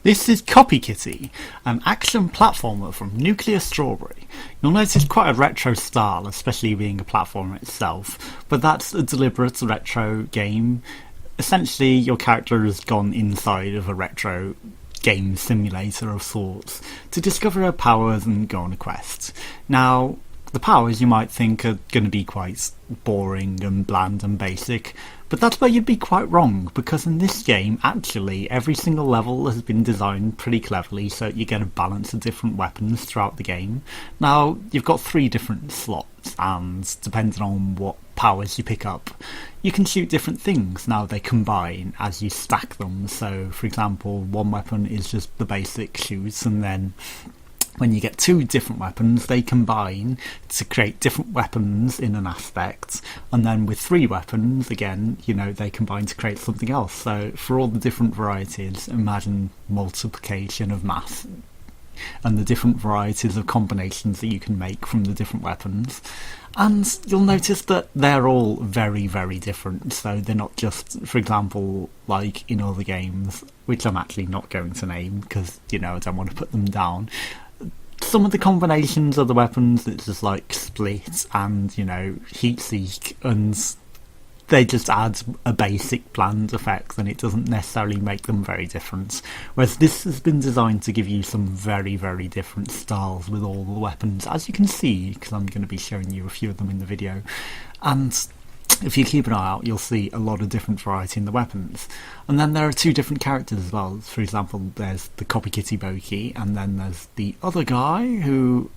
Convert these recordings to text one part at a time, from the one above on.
This is Copy Kitty, an action platformer from Nuclear Strawberry. You'll notice quite a retro style, especially being a platformer itself, but that's a deliberate retro game. Essentially, your character has gone inside of a retro game simulator of sorts to discover her powers and go on a quest. Now, the powers you might think are going to be quite boring and bland and basic, but that's where you'd be quite wrong, because in this game, actually, every single level has been designed pretty cleverly so you get a balance of different weapons throughout the game. Now, you've got 3 different slots, and depending on what powers you pick up, you can shoot different things. Now, they combine as you stack them, so for example, one weapon is just the basic shoots, and then when you get 2 different weapons, they combine to create different weapons in an aspect, and then with 3 weapons, again, they combine to create something else. So for all the different varieties, imagine multiplication of mass and the different varieties of combinations that you can make from the different weapons. And you'll notice that they're all very, very different. So they're not just, for example, like in other games, which I'm actually not going to name because, I don't want to put them down. Some of the combinations of the weapons, it's just like split and, heat seek, and they just add a basic bland effect and it doesn't necessarily make them very different. Whereas this has been designed to give you some very, very different styles with all the weapons, as you can see, because I'm going to be showing you a few of them in the video. And if you keep an eye out, you'll see a lot of different variety in the weapons. And then there are 2 different characters as well. For example, there's the Copy Kitty Boki, and then there's the other guy who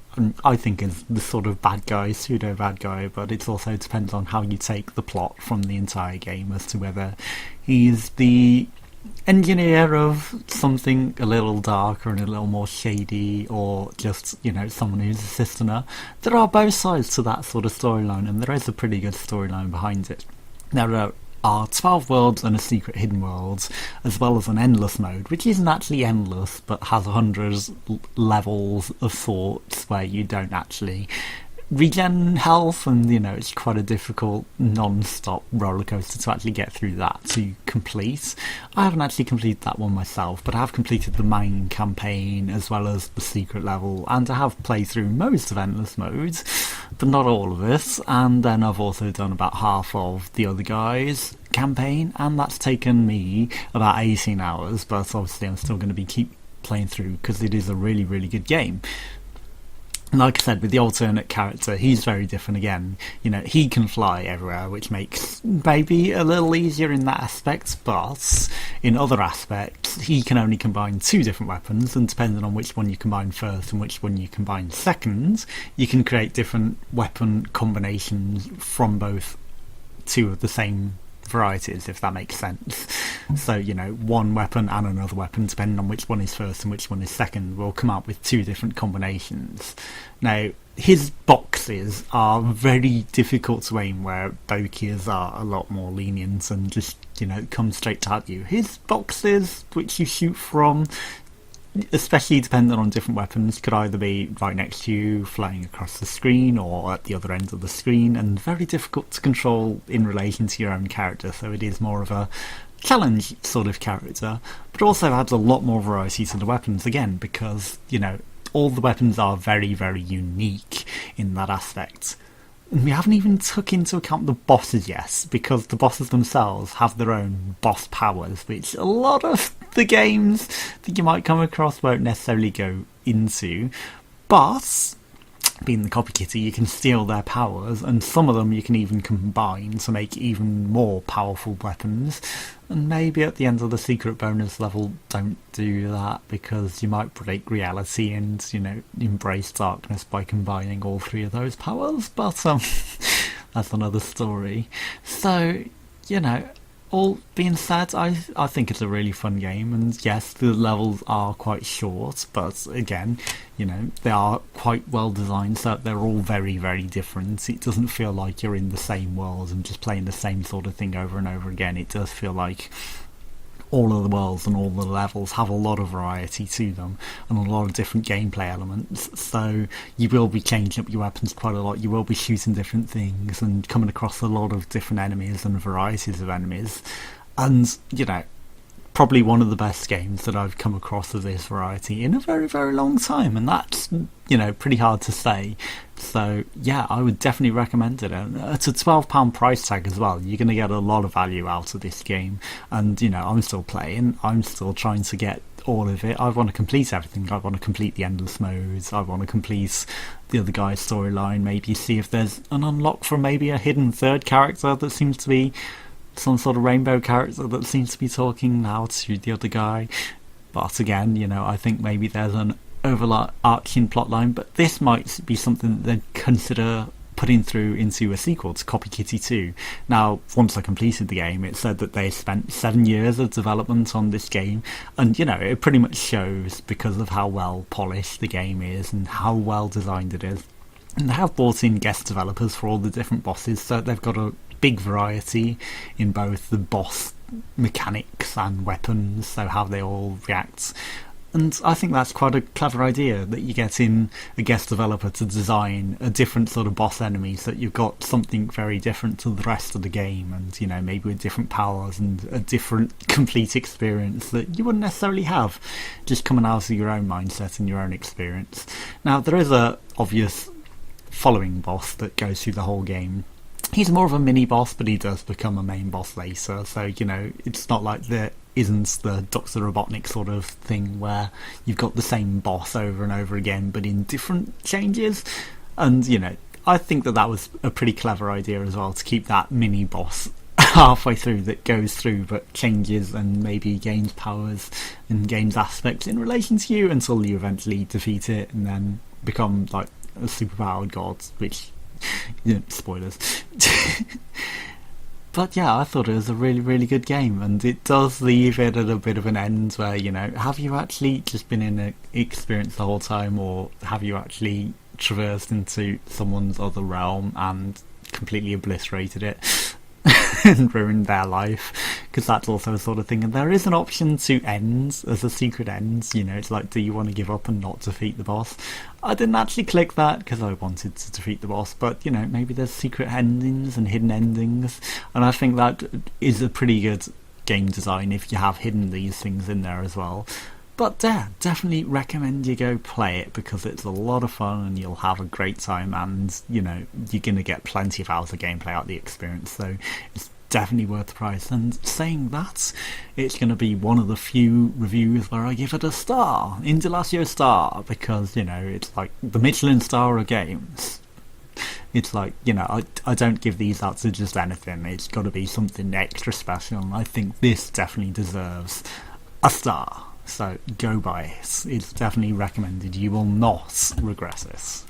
I think is the sort of bad guy, pseudo bad guy, but it also depends on how you take the plot from the entire game as to whether he's the engineer of something a little darker and a little more shady, or just, someone who's assisting her. There are both sides to that sort of storyline, and there is a pretty good storyline behind it. There are 12 worlds and a secret hidden world, as well as an endless mode, which isn't actually endless, but has 100 levels of sorts where you don't actually regen health, and it's quite a difficult non-stop roller coaster to actually get through that to complete. I haven't actually completed that one myself, but I have completed the main campaign as well as the secret level, and I have played through most of endless modes, but not all of it. And then I've also done about half of the other guy's campaign, and that's taken me about 18 hours, but obviously I'm still going to keep playing through because it is a really, really good game. Like I said, with the alternate character, he's very different again. He can fly everywhere, which makes maybe a little easier in that aspect, but in other aspects, he can only combine 2 different weapons, and depending on which one you combine first and which one you combine second, you can create different weapon combinations from both 2 of the same varieties, if that makes sense. So, one weapon and another weapon, depending on which one is first and which one is second, will come out with 2 different combinations. Now, his boxes are very difficult to aim, where Boki's are a lot more lenient and just, come straight at you. His boxes, which you shoot from, especially depending on different weapons, could either be right next to you, flying across the screen, or at the other end of the screen, and very difficult to control in relation to your own character, so it is more of a challenge sort of character, but also adds a lot more variety to the weapons, again, because, all the weapons are very, very unique in that aspect. And we haven't even took into account the bosses yet, because the bosses themselves have their own boss powers, which a lot of the games that you might come across won't necessarily go into. But being the Copy Kitty, you can steal their powers, and some of them you can even combine to make even more powerful weapons. And maybe at the end of the secret bonus level, don't do that, because you might break reality and, embrace darkness by combining all 3 of those powers, but that's another story. So, all being said, I think it's a really fun game, and yes, the levels are quite short, but again, they are quite well designed, so they're all very, very different. It doesn't feel like you're in the same world and just playing the same sort of thing over and over again. It does feel like all of the worlds and all the levels have a lot of variety to them and a lot of different gameplay elements, so you will be changing up your weapons quite a lot. You will be shooting different things and coming across a lot of different enemies and varieties of enemies, and probably one of the best games that I've come across of this variety in a very, very long time, and that's, pretty hard to say. So yeah, I would definitely recommend it. And it's a £12 price tag as well. You're going to get a lot of value out of this game, and I'm still playing. I'm still trying to get all of it. I want to complete everything. I want to complete the endless modes. I want to complete the other guy's storyline. Maybe see if there's an unlock for maybe a hidden third character that seems to be some sort of rainbow character that seems to be talking now to the other guy. But again, I think maybe there's an overarching plotline, but this might be something that they'd consider putting through into a sequel to Copy Kitty 2. Now, once I completed the game, it said that they spent 7 years of development on this game, and it pretty much shows because of how well polished the game is and how well designed it is. And they have brought in guest developers for all the different bosses, so they've got a big variety in both the boss mechanics and weapons, so how they all react. And I think that's quite a clever idea, that you get in a guest developer to design a different sort of boss enemy, so that you've got something very different to the rest of the game, and maybe with different powers and a different complete experience that you wouldn't necessarily have just coming out of your own mindset and your own experience. Now, there is a obvious following boss that goes through the whole game. He's more of a mini boss, but he does become a main boss later, so it's not like there isn't the Dr. Robotnik sort of thing where you've got the same boss over and over again but in different changes. And I think that was a pretty clever idea as well, to keep that mini boss halfway through that goes through but changes and maybe gains powers and gains aspects in relation to you until you eventually defeat it and then become like a superpowered god, which spoilers. But yeah, I thought it was a really, really good game, and it does leave it at a bit of an end where, have you actually just been in an experience the whole time, or have you actually traversed into someone's other realm and completely obliterated it and ruined their life? Because that's also a sort of thing. And there is an option to end as a secret end. It's like, do you want to give up and not defeat the boss? I didn't actually click that because I wanted to defeat the boss, but maybe there's secret endings and hidden endings, and I think that is a pretty good game design if you have hidden these things in there as well. But yeah, definitely recommend you go play it, because it's a lot of fun and you'll have a great time, and you're going to get plenty of hours of gameplay out of the experience, so it's definitely worth the price. And saying that, it's going to be one of the few reviews where I give it a star, Indelacio star, because it's like the Michelin star of games. It's like, I don't give these out to just anything. It's got to be something extra special, and I think this definitely deserves a star. So go buy it. It's definitely recommended. You will not regret it.